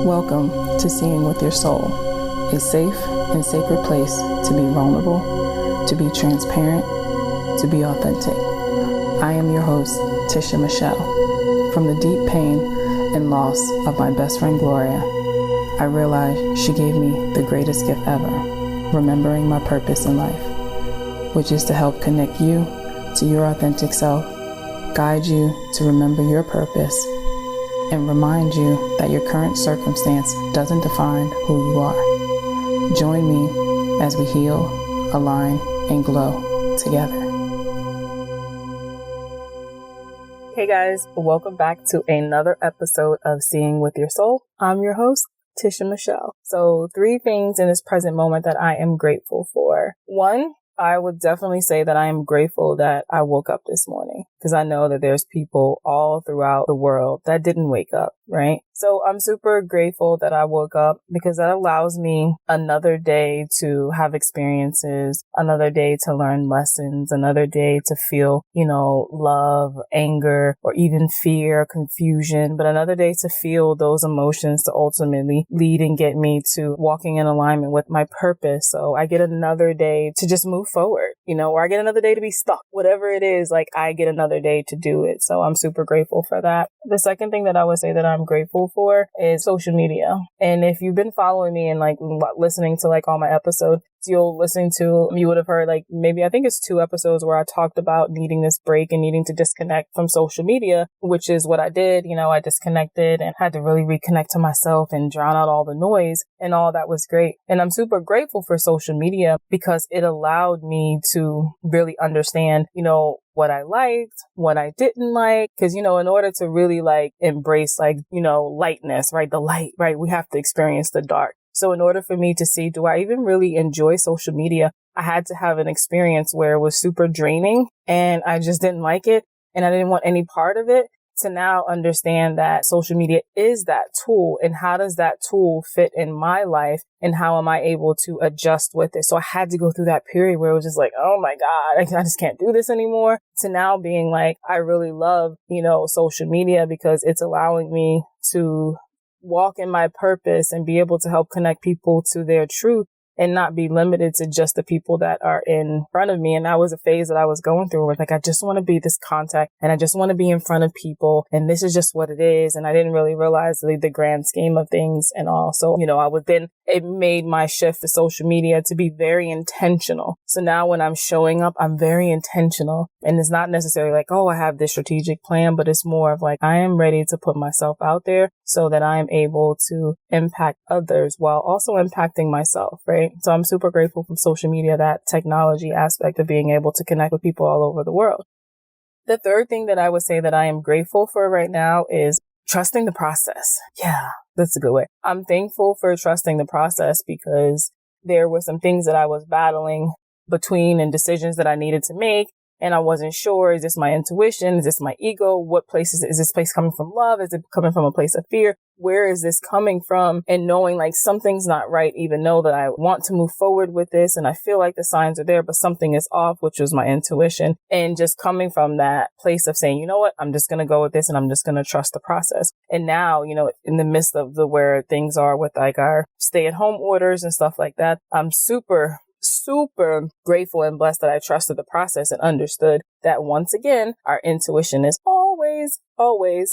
Welcome to Seeing with Your Soul, a safe and sacred place to be vulnerable, to be transparent, to be authentic. I am your host, Tisha Michelle. From the deep pain and loss of my best friend Gloria, I realized she gave me the greatest gift ever, remembering my purpose in life, which is to help connect you to your authentic self, guide you to remember your purpose, and remind you that your current circumstance doesn't define who you are. Join me as we heal, align, and glow together. Hey guys, welcome back to another episode of Seeing with Your Soul. I'm your host, Tisha Michelle. So 3 things in this present moment that I am grateful for. 1, I would definitely say that I am grateful that I woke up this morning, because I know that there's people all throughout the world that didn't wake up, right? So I'm super grateful that I woke up, because that allows me another day to have experiences, another day to learn lessons, another day to feel, love, anger, or even fear, confusion, but another day to feel those emotions to ultimately lead and get me to walking in alignment with my purpose. So I get another day to just move forward, or I get another day to be stuck, whatever it is, I get another day to do it. So I'm super grateful for that. The second thing that I would say that I'm grateful for is social media. And if you've been following me and listening to all my episodes, you would have heard maybe I think it's 2 episodes where I talked about needing this break and needing to disconnect from social media, which is what I did. I disconnected and had to really reconnect to myself and drown out all the noise, and all that was great. And I'm super grateful for social media because it allowed me to really understand, what I liked, what I didn't like. Cause, in order to really embrace lightness, right? The light, right? We have to experience the dark. So in order for me to see, do I even really enjoy social media? I had to have an experience where it was super draining and I just didn't like it and I didn't want any part of it, to now understand that social media is that tool, and how does that tool fit in my life and how am I able to adjust with it? So I had to go through that period where it was just oh my God, I just can't do this anymore, to now being I really love, social media because it's allowing me to walk in my purpose and be able to help connect people to their truth and not be limited to just the people that are in front of me. And that was a phase that I was going through where I just want to be this contact and I just want to be in front of people. And this is just what it is. And I didn't really realize the grand scheme of things and all. So, it made my shift to social media to be very intentional. So now when I'm showing up, I'm very intentional, and it's not necessarily I have this strategic plan, but it's more of I am ready to put myself out there so that I am able to impact others while also impacting myself, right? So I'm super grateful for social media, that technology aspect of being able to connect with people all over the world. The third thing that I would say that I am grateful for right now is trusting the process. Yeah, that's a good way. I'm thankful for trusting the process because there were some things that I was battling between and decisions that I needed to make. And I wasn't sure, is this my intuition? Is this my ego? What place is this place coming from love? Is it coming from a place of fear? Where is this coming from? And knowing something's not right, even though that I want to move forward with this and I feel like the signs are there, but something is off, which was my intuition. And just coming from that place of saying, you know what, I'm just going to go with this and I'm just going to trust the process. And now, in the midst of where things are with our stay-at-home orders and stuff like that, I'm super grateful and blessed that I trusted the process and understood that once again, our intuition is always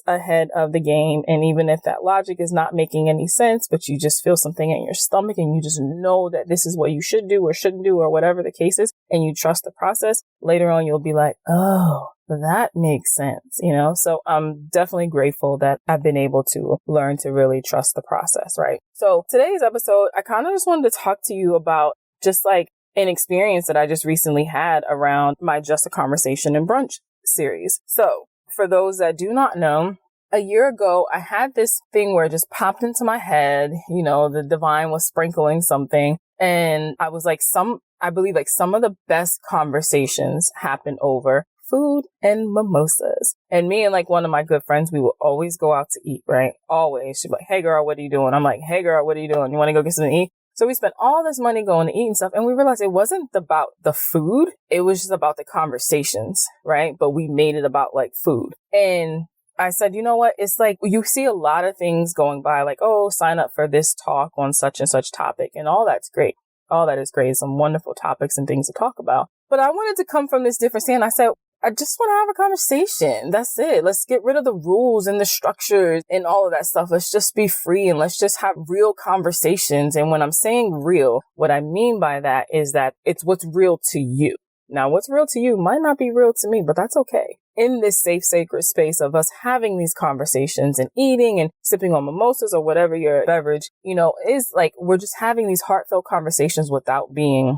ahead of the game. And even if that logic is not making any sense, but you just feel something in your stomach and you just know that this is what you should do or shouldn't do or whatever the case is, and you trust the process, later on you'll be oh, that makes sense, So I'm definitely grateful that I've been able to learn to really trust the process, right? So today's episode, I kind of just wanted to talk to you about just an experience that I just recently had around my Just a Conversation and Brunch series. So for those that do not know, a year ago, I had this thing where it just popped into my head, the divine was sprinkling something. And I was I believe some of the best conversations happen over food and mimosas. And me and one of my good friends, we will always go out to eat, right? Always. She'd be hey girl, what are you doing? I'm hey girl, what are you doing? You want to go get something to eat? So we spent all this money going to eat and stuff. And we realized it wasn't about the food. It was just about the conversations, right? But we made it about food. And I said, you know what? It's like you see a lot of things going by like, oh, sign up for this talk on such and such topic. And all that's great. All that is great. Some wonderful topics and things to talk about. But I wanted to come from this different stand. I said, I just want to have a conversation. That's it. Let's get rid of the rules and the structures and all of that stuff. Let's just be free and let's just have real conversations. And when I'm saying real, what I mean by that is that it's what's real to you. Now, what's real to you might not be real to me, but that's okay. In this safe, sacred space of us having these conversations and eating and sipping on mimosas or whatever your beverage, is like we're just having these heartfelt conversations without being,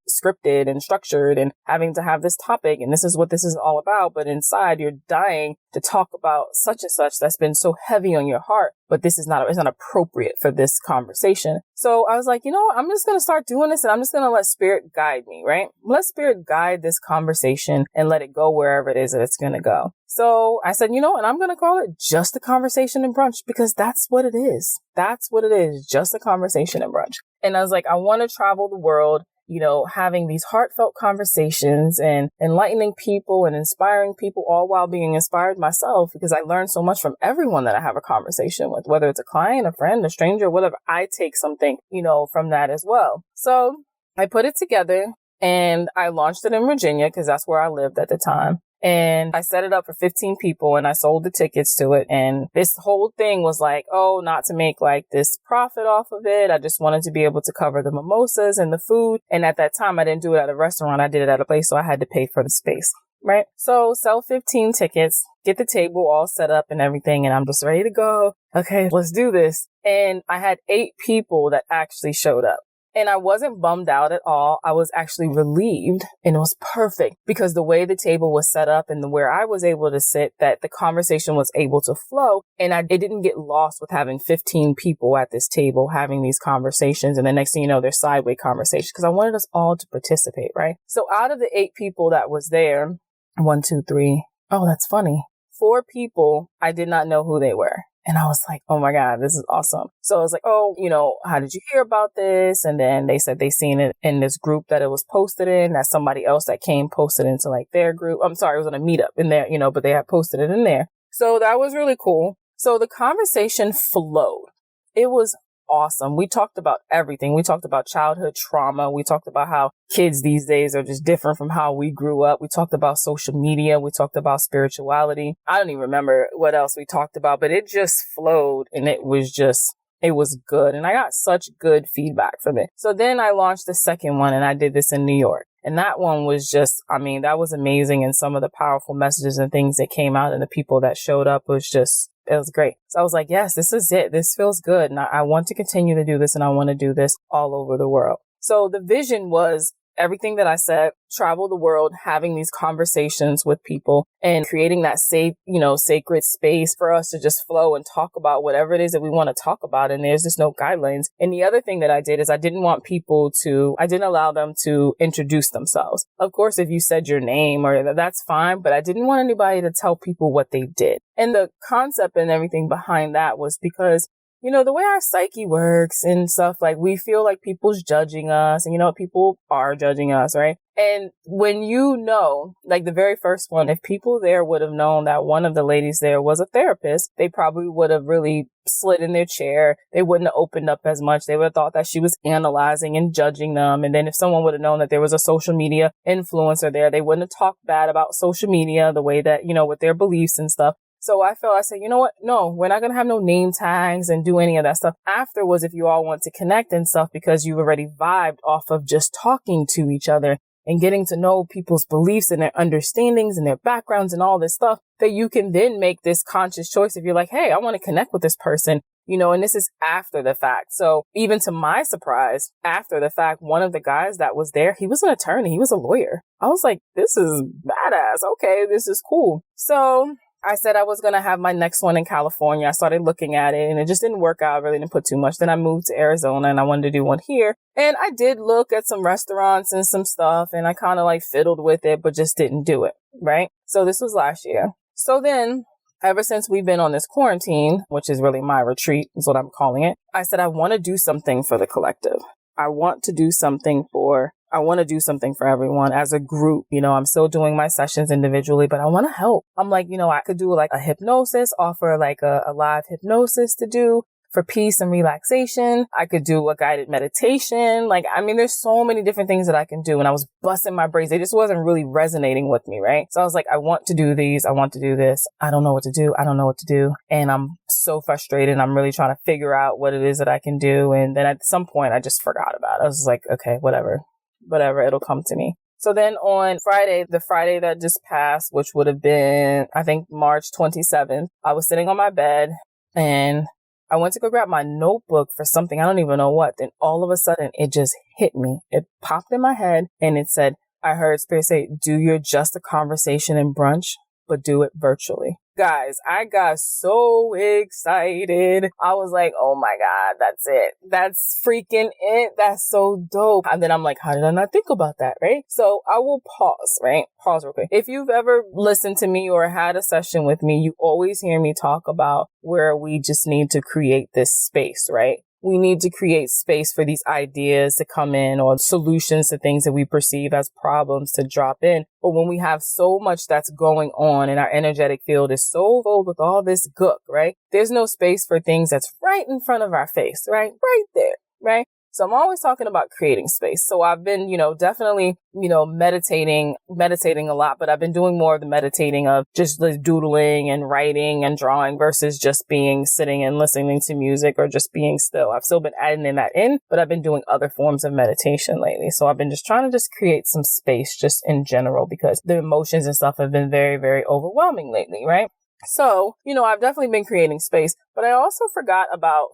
scripted and structured and having to have this topic and this is what this is all about. But inside you're dying to talk about such and such that's been so heavy on your heart, but it's not appropriate for this conversation. So I was like, I'm just going to start doing this and I'm just going to let spirit guide me, right? Let spirit guide this conversation and let it go wherever it is that it's going to go. So I said, and I'm going to call it just a conversation and brunch because that's what it is. That's what it is. Just a conversation and brunch. And I was like, I want to travel the world, having these heartfelt conversations and enlightening people and inspiring people all while being inspired myself because I learn so much from everyone that I have a conversation with, whether it's a client, a friend, a stranger, whatever. I take something, from that as well. So I put it together and I launched it in Virginia because that's where I lived at the time. And I set it up for 15 people and I sold the tickets to it. And this whole thing was like, oh, not to make like this profit off of it. I just wanted to be able to cover the mimosas and the food. And at that time, I didn't do it at a restaurant. I did it at a place. So I had to pay for the space. Right. So sell 15 tickets, get the table all set up and everything. And I'm just ready to go. Okay, let's do this. And I had 8 people that actually showed up. And I wasn't bummed out at all. I was actually relieved and it was perfect because the way the table was set up and where I was able to sit, that the conversation was able to flow and it didn't get lost with having 15 people at this table having these conversations. And the next thing you know, they're sideways conversations because I wanted us all to participate, right? So out of the 8 people that was there, 1, 2, 3. Oh, that's funny. 4 people, I did not know who they were. And I was like, oh my God, this is awesome. So I was like, oh, how did you hear about this? And then they said they seen it in this group that it was posted in, that somebody else that came posted into like their group. I'm sorry, it was on a meetup in there, but they had posted it in there. So that was really cool. So the conversation flowed. It was awesome. We talked about everything. We talked about childhood trauma. We talked about how kids these days are just different from how we grew up. We talked about social media. We talked about spirituality. I don't even remember what else we talked about, but it just flowed and it was good. And I got such good feedback from it. So then I launched the second one and I did this in New York. And that one was just, that was amazing. And some of the powerful messages and things that came out and the people that showed up it was great. So I was like, yes, this is it. This feels good. And I want to continue to do this and I want to do this all over the world. So the vision was everything that I said, travel the world, having these conversations with people and creating that safe, sacred space for us to just flow and talk about whatever it is that we want to talk about. And there's just no guidelines. And the other thing that I did is I didn't allow them to introduce themselves. Of course, if you said your name that's fine, but I didn't want anybody to tell people what they did. And the concept and everything behind that was because the way our psyche works and stuff, like we feel like people's judging us and, people are judging us, right? And when like the very first one, if people there would have known that one of the ladies there was a therapist, they probably would have really slid in their chair. They wouldn't have opened up as much. They would have thought that she was analyzing and judging them. And then if someone would have known that there was a social media influencer there, they wouldn't have talked bad about social media the way that, with their beliefs and stuff. So I said, you know what? No, we're not going to have no name tags and do any of that stuff. Afterwards, if you all want to connect and stuff, because you've already vibed off of just talking to each other and getting to know people's beliefs and their understandings and their backgrounds and all this stuff, that you can then make this conscious choice if you're like, hey, I want to connect with this person, and this is after the fact. So even to my surprise, after the fact, one of the guys that was there, he was an attorney. He was a lawyer. I was like, this is badass. Okay, this is cool. So I said I was going to have my next one in California. I started looking at it and it just didn't work out. I really didn't put too much. Then I moved to Arizona and I wanted to do one here. And I did look at some restaurants and some stuff and I kind of like fiddled with it, but just didn't do it. Right. So this was last year. So then ever since we've been on this quarantine, which is really my retreat is what I'm calling it, I said I want to do something for the collective. I want to do something for I want to do something for everyone as a group. I'm still doing my sessions individually, but I want to help. I'm like, I could do like a hypnosis, offer like a live hypnosis to do for peace and relaxation. I could do a guided meditation. There's so many different things that I can do. And I was busting my brains. It just wasn't really resonating with me, right? So I was like, I want to do these. I want to do this. I don't know what to do. I don't know what to do. And I'm so frustrated. I'm really trying to figure out what it is that I can do. And then at some point, I just forgot about it. I was like, okay, whatever, it'll come to me. So then on Friday, the Friday that just passed, which would have been, I think, March 27th, I was sitting on my bed and I went to go grab my notebook for something. I don't even know what. Then all of a sudden it just hit me. It popped in my head and it said, I heard Spirit say, do your Just a Conversation in brunch, but do it virtually. Guys, I got so excited. I was like, oh my God, that's it. That's freaking it. That's so dope. And then I'm like, how did I not think about that? Right? So I will pause, right? Pause real quick. If you've ever listened to me or had a session with me, you always hear me talk about where we just need to create this space, right? We need to create space for these ideas to come in or solutions to things that we perceive as problems to drop in. But when we have so much that's going on and our energetic field is so full with all this gook, right? There's no space for things that's right in front of our face, right? Right there, right? So I'm always talking about creating space. So I've been, definitely, meditating a lot, but I've been doing more of the meditating of just like doodling and writing and drawing versus just being sitting and listening to music or just being still. I've still been adding that in, but I've been doing other forms of meditation lately. So I've been just trying to just create some space just in general because the emotions and stuff have been very, very overwhelming lately, right? So, I've definitely been creating space, but I also forgot about,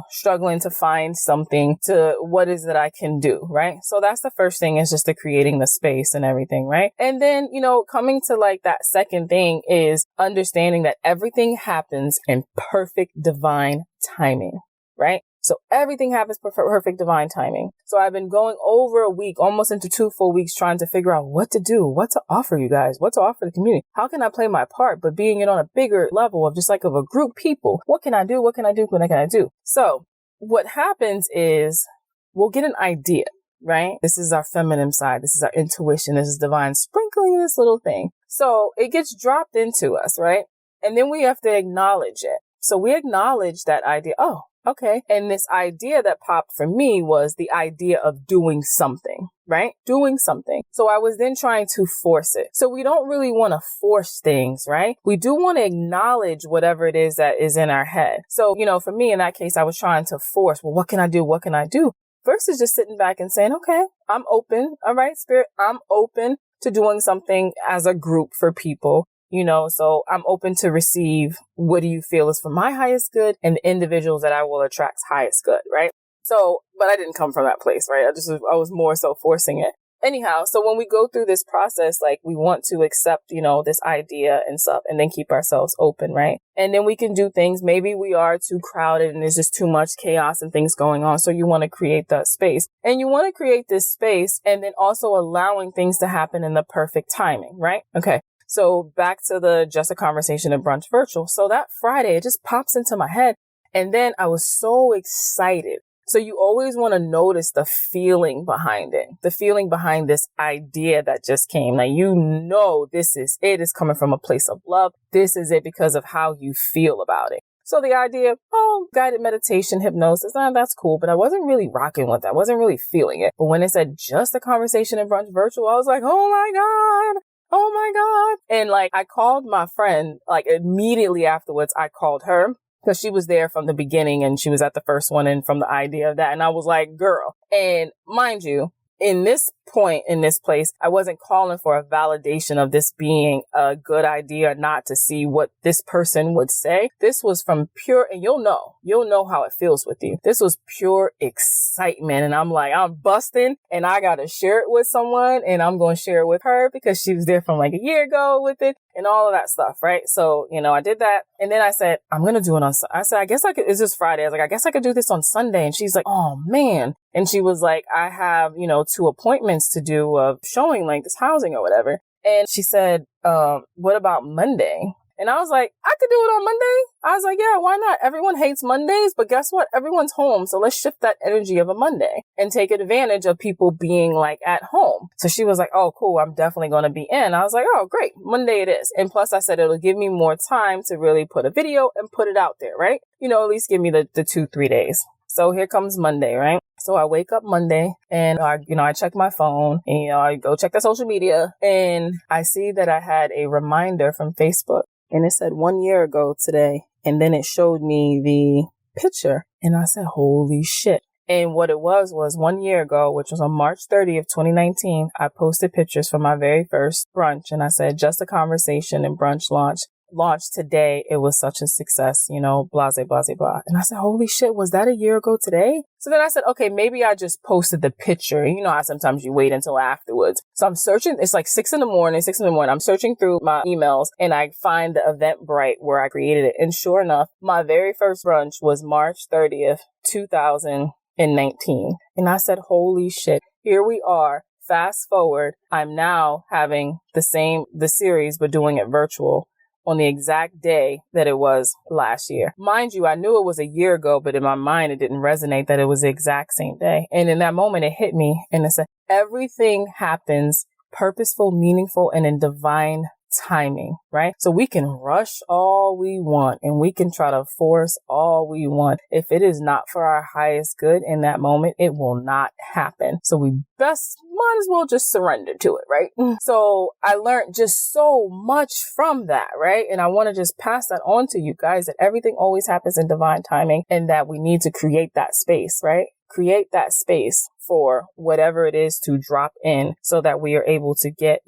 struggling to find something to what is that I can do, right? So that's the first thing is just the creating the space and everything, right? And then, coming to like that second thing is understanding that everything happens in perfect divine timing, right? So everything happens perfect divine timing. So I've been going over a week, almost into 2 full weeks, trying to figure out what to do, what to offer you guys, what to offer the community. How can I play my part, but being it on a bigger level of just like of a group people? What can I do? What can I do? What can I do? So what happens is we'll get an idea, right? This is our feminine side. This is our intuition. This is divine sprinkling this little thing. So it gets dropped into us, right? And then we have to acknowledge it. So we acknowledge that idea. Oh, okay. And this idea that popped for me was the idea of doing something, right? Doing something. So I was then trying to force it. So we don't really want to force things, right? We do want to acknowledge whatever it is that is in our head. So, for me in that case, I was trying to force, well, what can I do? What can I do? Versus just sitting back and saying, okay, I'm open. All right, Spirit, I'm open to doing something as a group for people. So I'm open to receive what do you feel is for my highest good and the individuals that I will attract's highest good, right? So, but I didn't come from that place, right? I was more so forcing it. Anyhow, so when we go through this process, like we want to accept, this idea and stuff and then keep ourselves open, right? And then we can do things. Maybe we are too crowded and there's just too much chaos and things going on. So you want to create that space and you want to create this space and then also allowing things to happen in the perfect timing, right? Okay. So back to the Just a Conversation in Brunch virtual. So that Friday, it just pops into my head. And then I was so excited. So you always want to notice the feeling behind it, the feeling behind this idea that just came. Now, this is it. It's coming from a place of love. This is it because of how you feel about it. So the idea of, guided meditation, hypnosis, that's cool. But I wasn't really rocking with that. I wasn't really feeling it. But when it said Just a Conversation in Brunch virtual, I was like, oh my God. Oh my God. And I called my friend, immediately afterwards, I called her because she was there from the beginning and she was at the first one and from the idea of that. And I was like, girl. And mind you, in this point, in this place, I wasn't calling for a validation of this being a good idea or not to see what this person would say. This was from pure, and you'll know how it feels with you. This was pure excitement. And I'm like, I'm busting and I got to share it with someone and I'm going to share it with her because she was there from a year ago with it and all of that stuff. Right. So, I did that. And then I said, I'm going to do it I said, I guess I could, it's just Friday. I was like, I guess I could do this on Sunday. And she's like, oh man. And she was like, I have, 2 appointments to do of showing this housing or whatever. And she said, what about Monday? And I was like, I could do it on Monday. I was like, yeah, why not? Everyone hates Mondays, but guess what? Everyone's home. So let's shift that energy of a Monday and take advantage of people being like at home. So she was like, oh, cool. I'm definitely going to be in. I was like, oh, great. Monday it is. And plus I said, it'll give me more time to really put a video and put it out there, right? At least give me the 2-3 days. So here comes Monday, right? So I wake up Monday and I check my phone and, I go check the social media and I see that I had a reminder from Facebook and it said 1 year ago today. And then it showed me the picture and I said, holy shit. And what it was 1 year ago, which was on March 30th, 2019, I posted pictures from my very first brunch and I said, just a conversation and brunch launched today. It was such a success, blah, blah, blah, blah. And I said, holy shit, was that a year ago today? So then I said, okay, maybe I just posted the picture. You know how sometimes you wait until afterwards. So I'm searching. It's like 6 in the morning. I'm searching through my emails and I find the Eventbrite where I created it. And sure enough, my very first brunch was March 30th, 2019. And I said, holy shit, here we are. Fast forward. I'm now having the series, but doing it virtual on the exact day that it was last year. Mind you, I knew it was a year ago, but in my mind, it didn't resonate that it was the exact same day. And in that moment, it hit me and it said, everything happens purposeful, meaningful, and in divine timing, right? So we can rush all we want and we can try to force all we want. If it is not for our highest good in that moment, it will not happen. So we might as well just surrender to it, right? So I learned just so much from that, right? And I want to just pass that on to you guys that everything always happens in divine timing and that we need to create that space, right? Create that space for whatever it is to drop in so that we are able to get,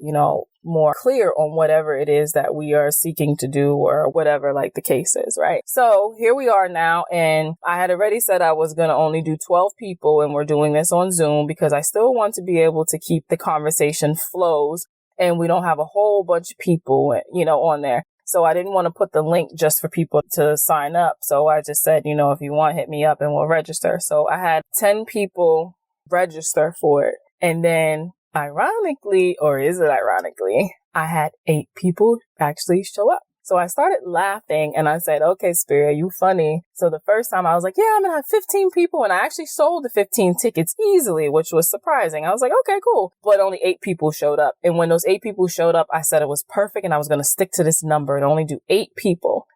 more clear on whatever it is that we are seeking to do or whatever like the case is, right? So here we are now. And I had already said I was going to only do 12 people and we're doing this on Zoom because I still want to be able to keep the conversation flows and we don't have a whole bunch of people, on there. So I didn't want to put the link just for people to sign up. So I just said, if you want, hit me up and we'll register. So I had 10 people register for it. And then ironically, or is it ironically, I had 8 people actually show up. So I started laughing and I said, okay, Spirit, you funny. So the first time I was like, yeah, I'm going to have 15 people. And I actually sold the 15 tickets easily, which was surprising. I was like, okay, cool. But only 8 people showed up. And when those 8 people showed up, I said it was perfect. And I was going to stick to this number and only do 8 people,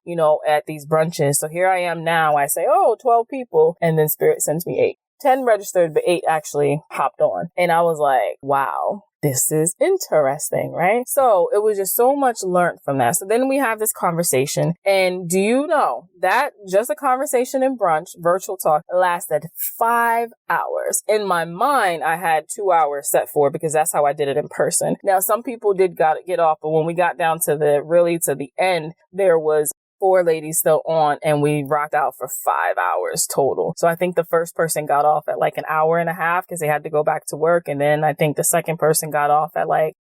at these brunches. So here I am now. I say, 12 people. And then Spirit sends me 8. 10 registered, but 8 actually hopped on. And I was like, wow, this is interesting, right? So it was just so much learned from that. So then we have this conversation. And do you know that just a conversation in brunch, virtual talk, lasted 5 hours. In my mind, I had 2 hours set for because that's how I did it in person. Now, some people did get off, but when we got down to the end, there was 4 ladies still on and we rocked out for 5 hours total. So I think the first person got off at like an hour and a half because they had to go back to work. And then I think the second person got off at like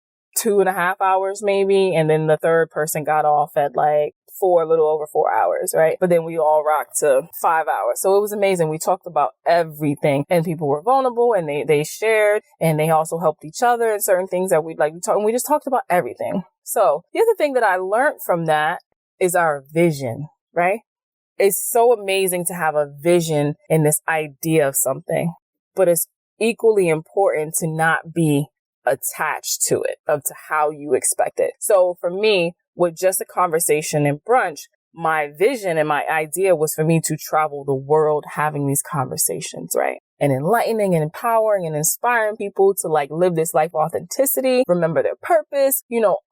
2.5 hours maybe. And then the third person got off at like a little over 4 hours, right? But then we all rocked to 5 hours. So it was amazing. We talked about everything and people were vulnerable and they shared and they also helped each other in certain things that we just talked about everything. So the other thing that I learned from that is our vision, right? It's so amazing to have a vision and this idea of something, but it's equally important to not be attached to it, to how you expect it. So for me, with just a conversation in brunch, my vision and my idea was for me to travel the world having these conversations, right? And enlightening and empowering and inspiring people to live this life authenticity, remember their purpose,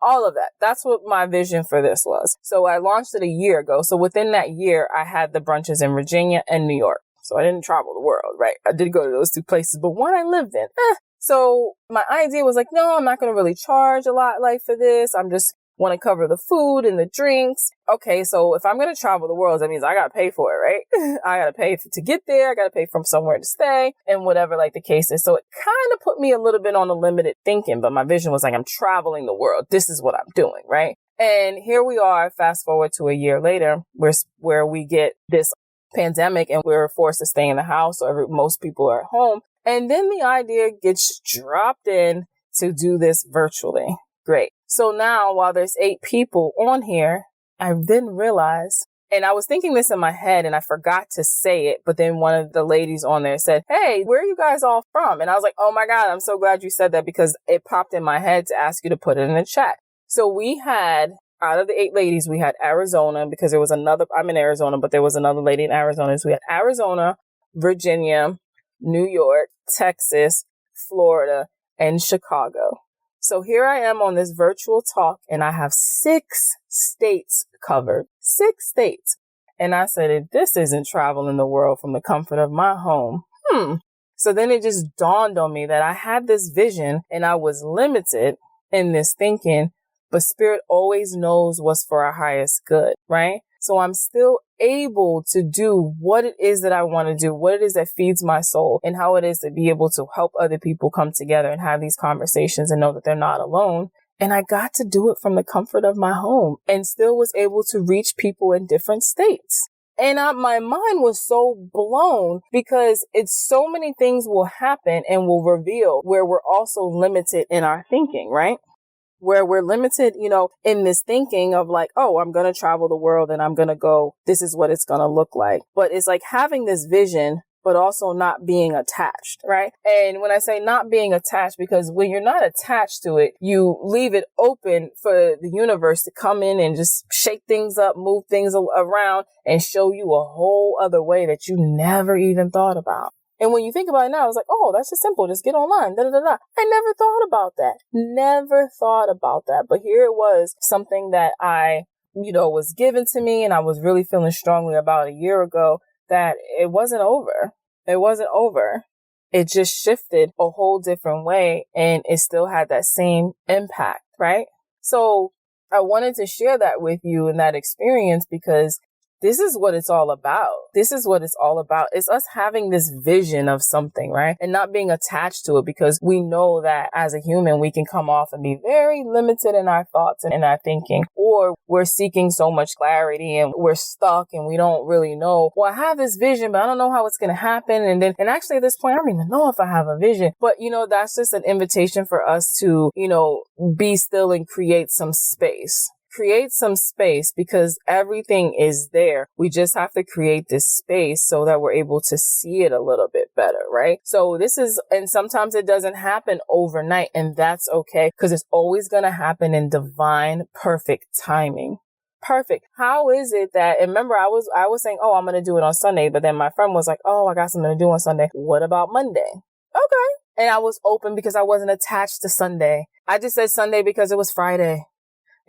all of that. That's what my vision for this was. So I launched it a year ago. So within that year, I had the brunches in Virginia and New York. So I didn't travel the world, right? I did go to those 2 places, but one I lived in. So my idea was no, I'm not going to really charge a lot for this. I'm just want to cover the food and the drinks. Okay, so if I'm going to travel the world, that means I got to pay for it, right? I got to pay to get there. I got to pay from somewhere to stay and whatever the case is. So it kind of put me a little bit on a limited thinking, but my vision was I'm traveling the world. This is what I'm doing, right? And here we are, fast forward to a year later, where we get this pandemic and we're forced to stay in the house. So most people are at home. And then the idea gets dropped in to do this virtually. Great. So now while there's 8 people on here, I then realized, and I was thinking this in my head and I forgot to say it, but then one of the ladies on there said, hey, where are you guys all from? And I was like, oh my God, I'm so glad you said that because it popped in my head to ask you to put it in the chat. So we had, out of the 8 ladies, we had Arizona because there was another, I'm in Arizona, but there was another lady in Arizona. So we had Arizona, Virginia, New York, Texas, Florida, and Chicago. So here I am on this virtual talk and I have 6 states covered, 6 states. And I said, if this isn't traveling the world from the comfort of my home, So then it just dawned on me that I had this vision and I was limited in this thinking, but Spirit always knows what's for our highest good, right? So I'm still able to do what it is that I want to do, what it is that feeds my soul, and how it is to be able to help other people come together and have these conversations and know that they're not alone. And I got to do it from the comfort of my home and still was able to reach people in different states. And my mind was so blown because it's so many things will happen and will reveal where we're also limited in our thinking, right? Where we're limited, in this thinking of like, oh, I'm going to travel the world and I'm going to go, this is what it's going to look like. But it's like having this vision, but also not being attached, right? And when I say not being attached, because when you're not attached to it, you leave it open for the universe to come in and just shake things up, move things around and show you a whole other way that you never even thought about. And when you think about it now, it's like, oh, that's just simple. Just get online. Da, da, da, da. I never thought about that. Never thought about that. But here it was, something that I, was given to me and I was really feeling strongly about a year ago, that it wasn't over. It wasn't over. It just shifted a whole different way and it still had that same impact, right? So I wanted to share that with you in that experience because this is what it's all about. This is what it's all about. It's us having this vision of something, right? And not being attached to it because we know that as a human, we can come off and be very limited in our thoughts and in our thinking, or we're seeking so much clarity and we're stuck and we don't really know, well, I have this vision, but I don't know how it's going to happen. And actually at this point, I don't even know if I have a vision, but that's just an invitation for us to, be still and create some space. Create some space because everything is there. We just have to create this space so that we're able to see it a little bit better, right? So and sometimes it doesn't happen overnight and that's okay because it's always going to happen in divine, perfect timing. Perfect. How is it that, and remember I was saying, oh, I'm going to do it on Sunday, but then my friend was like, oh, I got something to do on Sunday. What about Monday? Okay. And I was open because I wasn't attached to Sunday. I just said Sunday because it was Friday.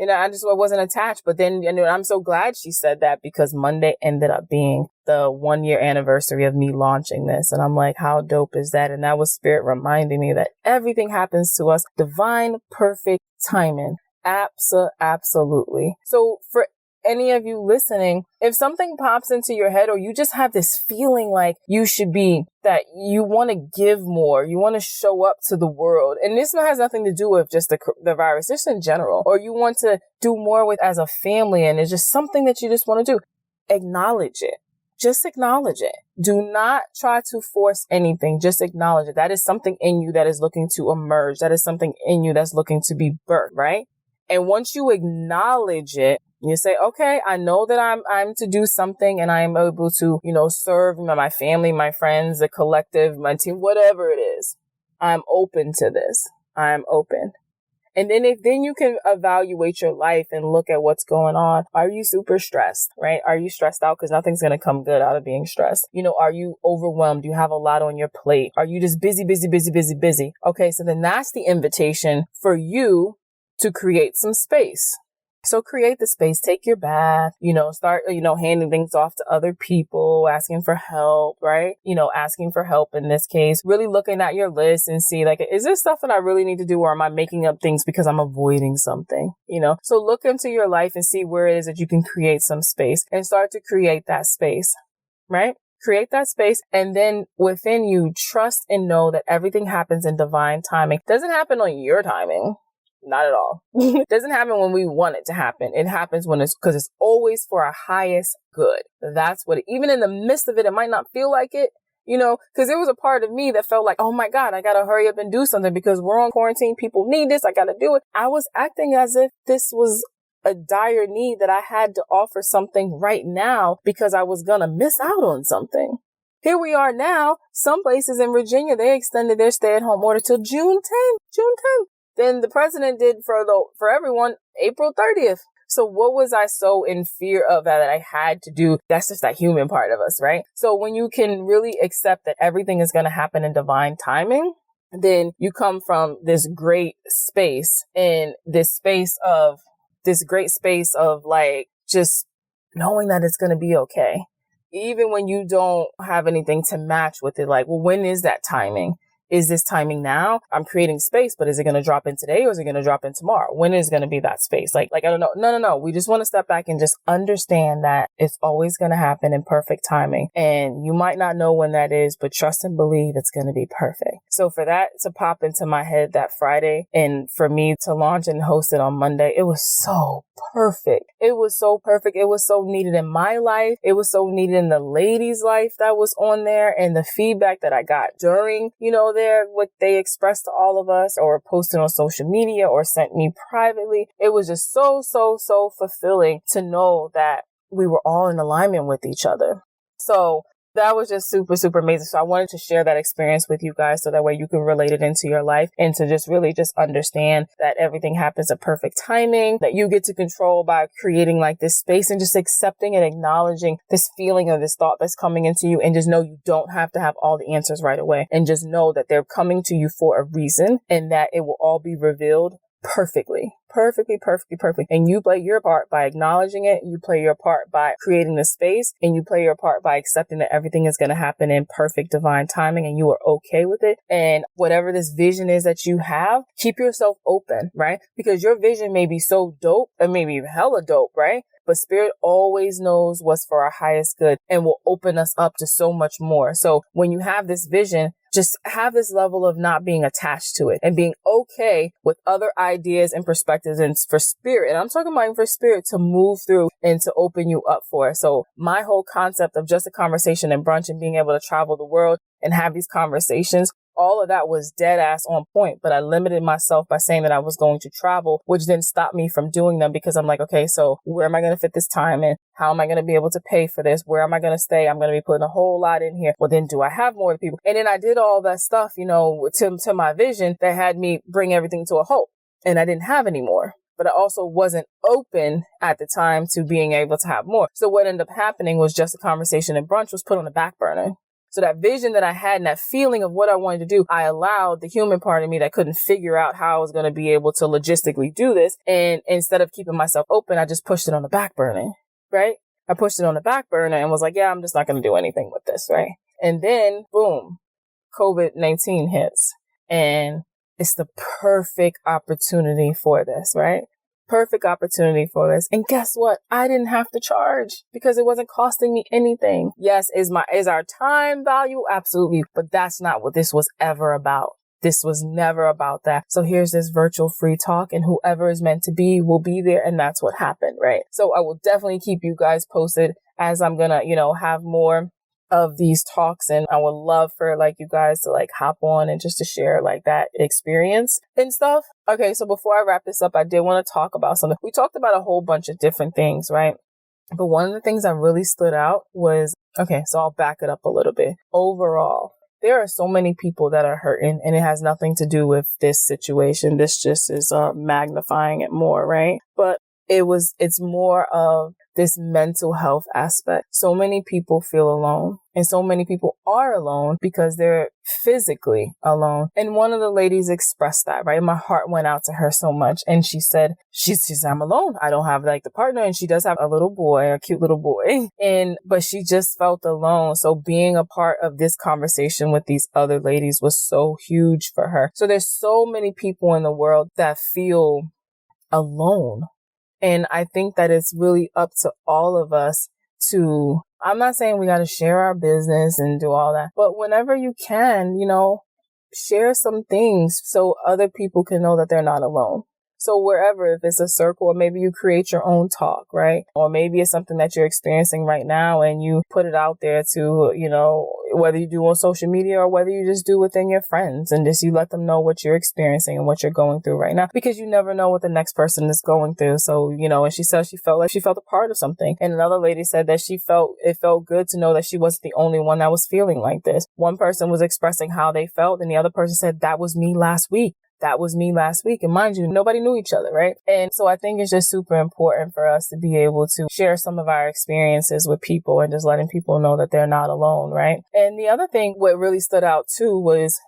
I wasn't attached. But then, I'm so glad she said that because Monday ended up being the 1-year anniversary of me launching this. And I'm like, how dope is that? And that was Spirit reminding me that everything happens to us. Divine, perfect timing. Absolutely. So for any of you listening, if something pops into your head or you just have this feeling like you should be, that you want to give more, you want to show up to the world, and this has nothing to do with just the virus, just in general, or you want to do more with as a family and it's just something that you just want to do, acknowledge it. Just acknowledge it. Do not try to force anything. Just acknowledge it. That is something in you that is looking to emerge. That is something in you that's looking to be birthed, right? And once you acknowledge it, you say, okay, I know that I'm to do something and I am able to, serve my family, my friends, the collective, my team, whatever it is. I'm open to this. I'm open. And then then you can evaluate your life and look at what's going on. Are you super stressed, right? Are you stressed out? Because nothing's going to come good out of being stressed. Are you overwhelmed? Do you have a lot on your plate? Are you just busy? Okay. So then that's the invitation for you to create some space. So create the space, take your bath, start, handing things off to other people, asking for help, right? Asking for help in this case, really looking at your list and see like, is this stuff that I really need to do or am I making up things because I'm avoiding something, So look into your life and see where it is that you can create some space and start to create that space, right? Create that space. And then within you, trust and know that everything happens in divine timing. It doesn't happen on your timing. Not at all. It doesn't happen when we want it to happen. It happens because it's always for our highest good. That's what, even in the midst of it, it might not feel like it, because there was a part of me that felt like, oh my God, I got to hurry up and do something because we're on quarantine. People need this. I got to do it. I was acting as if this was a dire need that I had to offer something right now because I was going to miss out on something. Here we are now. Some places in Virginia, they extended their stay-at-home order till June 10th. June 10th. Then the president did for everyone April 30th. So what was I so in fear of that I had to do? That's just that human part of us, right? So when you can really accept that everything is going to happen in divine timing, then you come from this great space and this great space of like just knowing that it's going to be okay. Even when you don't have anything to match with it, like, well, when is that timing? Is this timing now? I'm creating space, but is it going to drop in today or is it going to drop in tomorrow? When is going to be that space? Like, I don't know. No. We just want to step back and just understand that it's always going to happen in perfect timing. And you might not know when that is, but trust and believe it's going to be perfect. So for that to pop into my head that Friday and for me to launch and host it on Monday, it was so perfect. It was so perfect. It was so needed in my life. It was so needed in the ladies' life that was on there, and the feedback that I got during, what they expressed to all of us or posted on social media or sent me privately. It was just so fulfilling to know that we were all in alignment with each other. So that was just super amazing. So I wanted to share that experience with you guys so that way you can relate it into your life and to just really just understand that everything happens at perfect timing, that you get to control by creating like this space and just accepting and acknowledging this feeling or this thought that's coming into you, and just know you don't have to have all the answers right away, and just know that they're coming to you for a reason and that it will all be revealed perfectly. And you play your part by acknowledging it. You play your part by creating the space, and you play your part by accepting that everything is going to happen in perfect divine timing and you are okay with it. And whatever this vision is that you have, keep yourself open, right? Because your vision may be so dope or maybe hella dope, right? But Spirit always knows what's for our highest good and will open us up to so much more. So when you have this vision, just have this level of not being attached to it and being okay with other ideas and perspectives, and for Spirit, and I'm talking about for Spirit to move through and to open you up for it. So my whole concept of just a conversation and brunch and being able to travel the world and have these conversations, all of that was dead ass on point, but I limited myself by saying that I was going to travel, which then stopped me from doing them because I'm like, okay, so where am I going to fit this time in? How am I going to be able to pay for this? Where am I going to stay? I'm going to be putting a whole lot in here. Well, then do I have more people? And then I did all that stuff, to my vision that had me bring everything to a halt, and I didn't have any more. But I also wasn't open at the time to being able to have more. So what ended up happening was just a conversation and brunch was put on the back burner. So that vision that I had and that feeling of what I wanted to do, I allowed the human part of me that couldn't figure out how I was going to be able to logistically do this. And instead of keeping myself open, I just pushed it on the back burner, right? I pushed it on the back burner and was like, yeah, I'm just not going to do anything with this, right? And then, boom, COVID-19 hits. And it's the perfect opportunity for this, right? Perfect opportunity for this. And guess what? I didn't have to charge because it wasn't costing me anything. Yes, is our time value? Absolutely. But that's not what this was ever about. This was never about that. So here's this virtual free talk, and whoever is meant to be will be there. And that's what happened, right? So I will definitely keep you guys posted as I'm gonna, have more of these talks, and I would love for you guys to hop on and just to share that experience and stuff. Okay, so before I wrap this up, I did want to talk about something. We talked about a whole bunch of different things, right? But one of the things that really stood out was, okay, so I'll back it up a little bit. Overall, there are so many people that are hurting, and it has nothing to do with this situation. This just is magnifying it more, right? But it's more of this mental health aspect. So many people feel alone, and so many people are alone because they're physically alone. And one of the ladies expressed that, right? My heart went out to her so much. And she said, she's I'm alone. I don't have the partner. And she does have a little boy, a cute little boy. But she just felt alone. So being a part of this conversation with these other ladies was so huge for her. So there's so many people in the world that feel alone. And I think that it's really up to all of us to, I'm not saying we got to share our business and do all that, but whenever you can, share some things so other people can know that they're not alone. So wherever, if it's a circle, or maybe you create your own talk, right? Or maybe it's something that you're experiencing right now and you put it out there to, whether you do on social media or whether you just do within your friends, and just you let them know what you're experiencing and what you're going through right now, because you never know what the next person is going through. So, and she said she felt like she felt a part of something. And another lady said that it felt good to know that she wasn't the only one that was feeling like this. One person was expressing how they felt, and the other person said, that was me last week. That was me last week. And mind you, nobody knew each other, right? And so I think it's just super important for us to be able to share some of our experiences with people and just letting people know that they're not alone, right? And the other thing, what really stood out too, was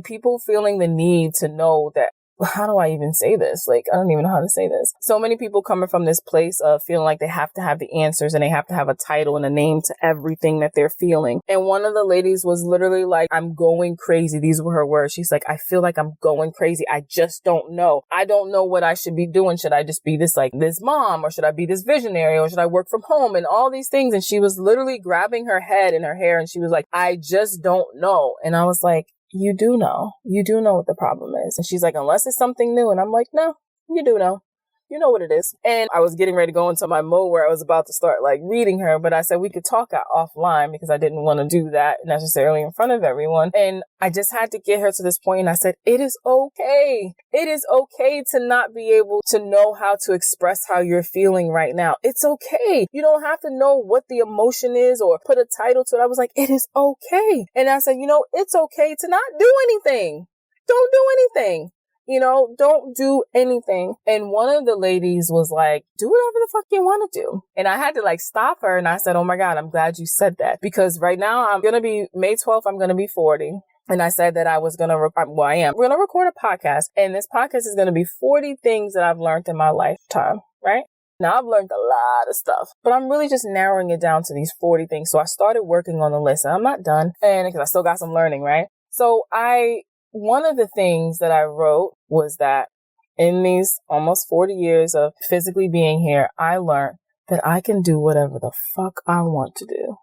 people feeling the need to know that, how do I even say this? I don't even know how to say this. So many people coming from this place of feeling like they have to have the answers and they have to have a title and a name to everything that they're feeling. And one of the ladies was literally like, I'm going crazy. These were her words. She's like, I feel like I'm going crazy. I just don't know. I don't know what I should be doing. Should I just be this mom, or should I be this visionary, or should I work from home, and all these things? And she was literally grabbing her head and her hair, and she was like, I just don't know. And I was like, you do know. You do know what the problem is. And she's like, unless it's something new. And I'm like, no, you do know. You know what it is. And I was getting ready to go into my mode where I was about to start reading her, but I said we could talk offline because I didn't want to do that necessarily in front of everyone. And I just had to get her to this point. And I said, it is okay. It is okay to not be able to know how to express how you're feeling right now. It's okay. You don't have to know what the emotion is or put a title to it. I was like, it is okay. And I said, it's okay to not do anything. Don't do anything. Don't do anything. And one of the ladies was like, do whatever the fuck you want to do. And I had to stop her. And I said, oh my God, I'm glad you said that, because right now I'm going to be May 12th. I'm going to be 40. And I said that I was going to, I am. We're going to record a podcast, and this podcast is going to be 40 things that I've learned in my lifetime, right? Now, I've learned a lot of stuff, but I'm really just narrowing it down to these 40 things. So I started working on the list, and I'm not done, and because I still got some learning, right? So one of the things that I wrote was that in these almost 40 years of physically being here, I learned that I can do whatever the fuck I want to do.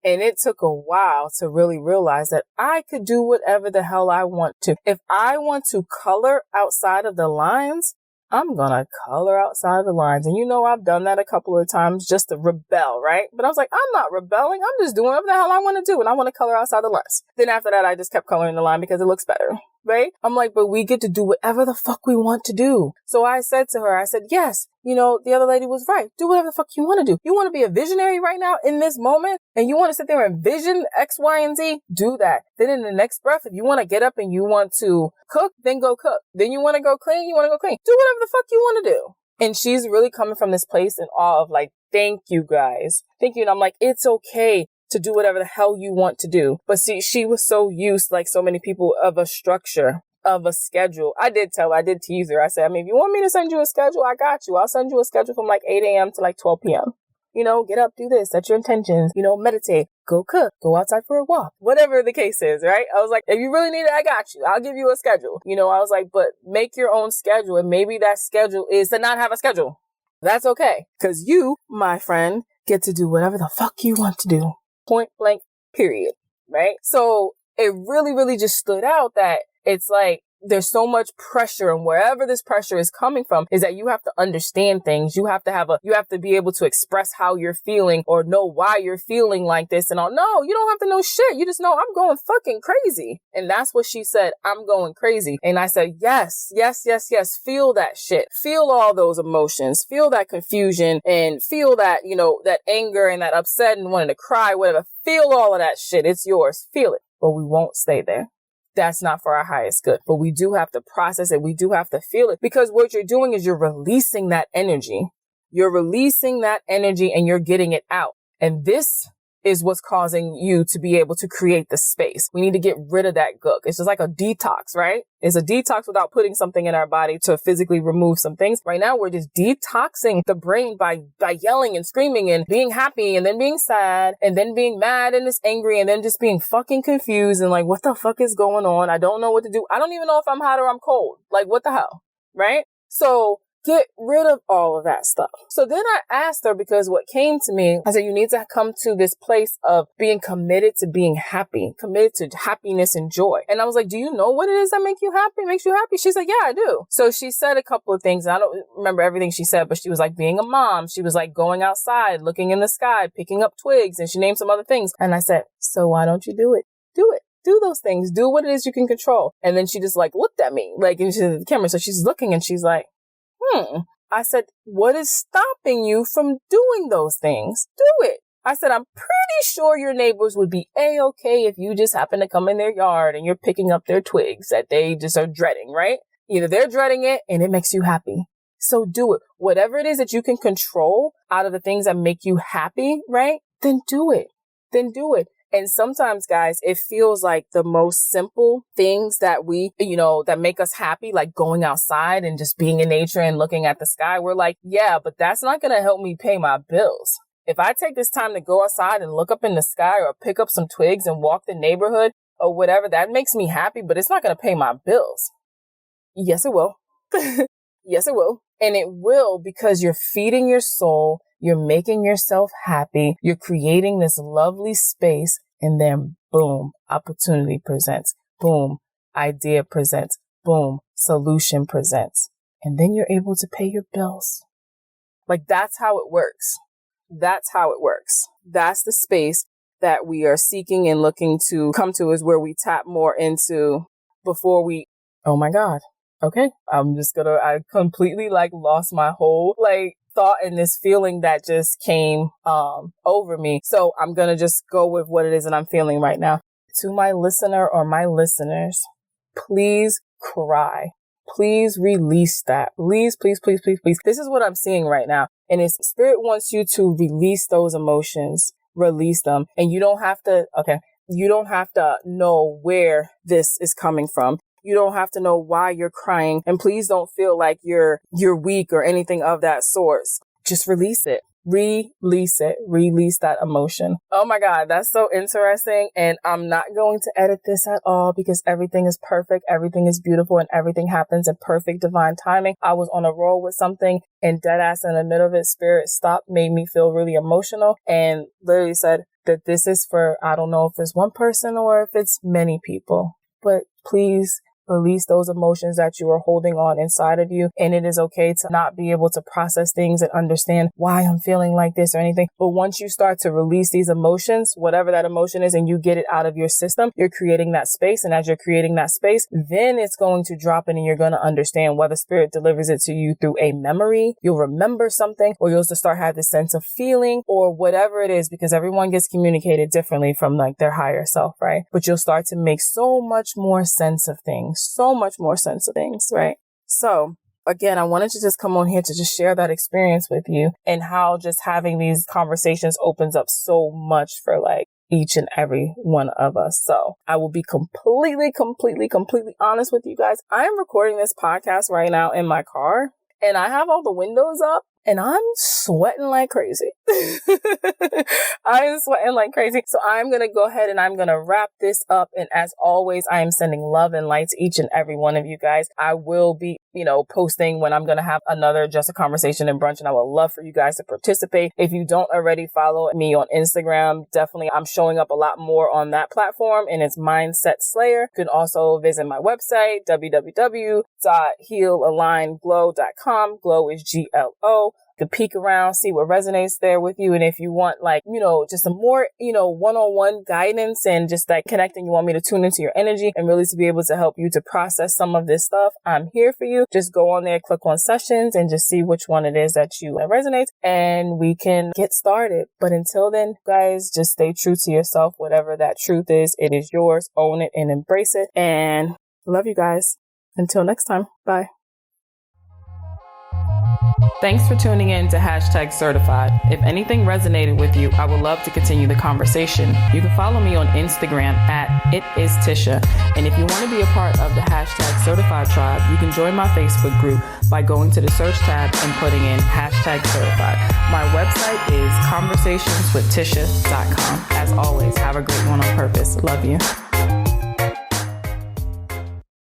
And it took a while to really realize that I could do whatever the hell I want to. If I want to color outside of the lines, I'm going to color outside the lines. And I've done that a couple of times just to rebel, right? But I was like, I'm not rebelling. I'm just doing whatever the hell I want to do. And I want to color outside the lines. Then after that, I just kept coloring the line because it looks better, right? I'm like, but we get to do whatever the fuck we want to do. So I said to her, yes, the other lady was right. Do whatever the fuck you want to do. You want to be a visionary right now in this moment, and you want to sit there and vision X, Y, and Z? Do that. Then in the next breath, if you want to get up and you want to cook, then go cook. Then you want to go clean, you want to go clean. Do whatever the fuck you want to do. And she's really coming from this place in awe of thank you guys. Thank you. And I'm like, it's okay to do whatever the hell you want to do. But see, she was so used, like so many people, of a structure, of a schedule. I did tease her. I said, if you want me to send you a schedule, I got you. I'll send you a schedule from 8 a.m. to 12 p.m. Get up, do this, set your intentions, meditate, go cook, go outside for a walk, whatever the case is, right? I was like, if you really need it, I got you. I'll give you a schedule. I was like, but make your own schedule. And maybe that schedule is to not have a schedule. That's okay. Because you, my friend, get to do whatever the fuck you want to do. Point blank, period. Right? So it really, really just stood out that it's there's so much pressure, and wherever this pressure is coming from is that you have to understand things. You have to be able to express how you're feeling or know why you're feeling like this and all. No, you don't have to know shit. You just know I'm going fucking crazy. And that's what she said. I'm going crazy. And I said, yes, yes, yes, yes. Feel that shit. Feel all those emotions. Feel that confusion and feel that, that anger and that upset and wanting to cry, whatever. Feel all of that shit. It's yours. Feel it. But we won't stay there. That's not for our highest good, but we do have to process it. We do have to feel it, because what you're doing is you're releasing that energy. You're releasing that energy and you're getting it out. And this is what's causing you to be able to create the space. We need to get rid of that gook. It's just like a detox, right? It's a detox without putting something in our body to physically remove some things. Right now, we're just detoxing the brain by yelling and screaming and being happy and then being sad and then being mad and just angry and then just being fucking confused and what the fuck is going on? I don't know what to do. I don't even know if I'm hot or I'm cold. What the hell? Right? So Get rid of all of that stuff. So then I asked her, because what came to me, I said, you need to come to this place of being committed to being happy, committed to happiness and joy. And I was like, do you know what it is that makes you happy? She's like, yeah, I do. So she said a couple of things. I don't remember everything she said, but she was like being a mom. She was like going outside, looking in the sky, picking up twigs, and she named some other things. And I said, so why don't you do it? Do it. Do those things. Do what it is you can control. And then she just like looked at me, like into the camera. So she's looking and she's like, I said, what is stopping you from doing those things? Do it. I said, I'm pretty sure your neighbors would be A-okay if you just happen to come in their yard and you're picking up their twigs that they just are dreading, right? Either they're dreading it and it makes you happy. So do it. Whatever it is that you can control out of the things that make you happy, right? Then do it. And sometimes, guys, it feels like the most simple things that we, that make us happy, like going outside and just being in nature and looking at the sky. We're like, yeah, but that's not going to help me pay my bills. If I take this time to go outside and look up in the sky or pick up some twigs and walk the neighborhood or whatever, that makes me happy, but it's not going to pay my bills. Yes, it will. Yes, it will. And it will, because you're feeding your soul. You're making yourself happy. You're creating this lovely space, and then boom, opportunity presents. Boom, idea presents. Boom, solution presents. And then you're able to pay your bills. Like, that's how it works. That's how it works. That's the space that we are seeking and looking to come to, is where we tap more into before we, oh my God. Okay, I completely lost my whole thought and this feeling that just came over me. So I'm going to just go with what it is that I'm feeling right now. To my listener or my listeners, please cry. Please release that. Please, please, please, please, please. This is what I'm seeing right now. And it's Spirit wants you to release those emotions, release them. And you don't have to know where this is coming from. You don't have to know why you're crying. And please don't feel like you're weak or anything of that sort. Just release it. Release it. Release that emotion. Oh my God, that's so interesting. And I'm not going to edit this at all, because everything is perfect. Everything is beautiful and everything happens in perfect divine timing. I was on a roll with something and dead ass in the middle of it, Spirit stopped, made me feel really emotional, and literally said that this is for, I don't know if it's one person or if it's many people, but please release those emotions that you are holding on inside of you. And it is okay to not be able to process things and understand why I'm feeling like this or anything. But once you start to release these emotions, whatever that emotion is, and you get it out of your system, you're creating that space. And as you're creating that space, then it's going to drop in and you're going to understand whether Spirit delivers it to you through a memory. You'll remember something, or you'll just start have this sense of feeling or whatever it is, because everyone gets communicated differently from their higher self, right? But you'll start to make so much more sense of things. Right? So again, I wanted to just come on here to just share that experience with you, and how just having these conversations opens up so much for each and every one of us. So I will be completely honest with you guys. I am recording this podcast right now in my car, and I have all the windows up, and I'm sweating like crazy. I'm sweating like crazy. So I'm going to go ahead and I'm going to wrap this up. And as always, I am sending love and light to each and every one of you guys. I will be, posting when I'm going to have another Just a Conversation and Brunch, and I would love for you guys to participate. If you don't already follow me on Instagram, definitely I'm showing up a lot more on that platform, and it's Mindset Slayer. You can also visit my website, www.healaligneglow.com. Glow is GLO. You can peek around, see what resonates there with you. And if you want just some more, one-on-one guidance and just connecting, you want me to tune into your energy and really to be able to help you to process some of this stuff, I'm here for you. Just go on there, click on sessions, and just see which one it is that resonates, and we can get started. But until then, guys, just stay true to yourself. Whatever that truth is, it is yours. Own it and embrace it. And love you guys. Until next time. Bye. Thanks for tuning in to #Certified. If anything resonated with you, I would love to continue the conversation. You can follow me on Instagram at @ItIsTisha. And if you want to be a part of the #Certified tribe, you can join my Facebook group by going to the search tab and putting in #Certified. My website is conversationswithtisha.com. As always, have a great one on purpose. Love you.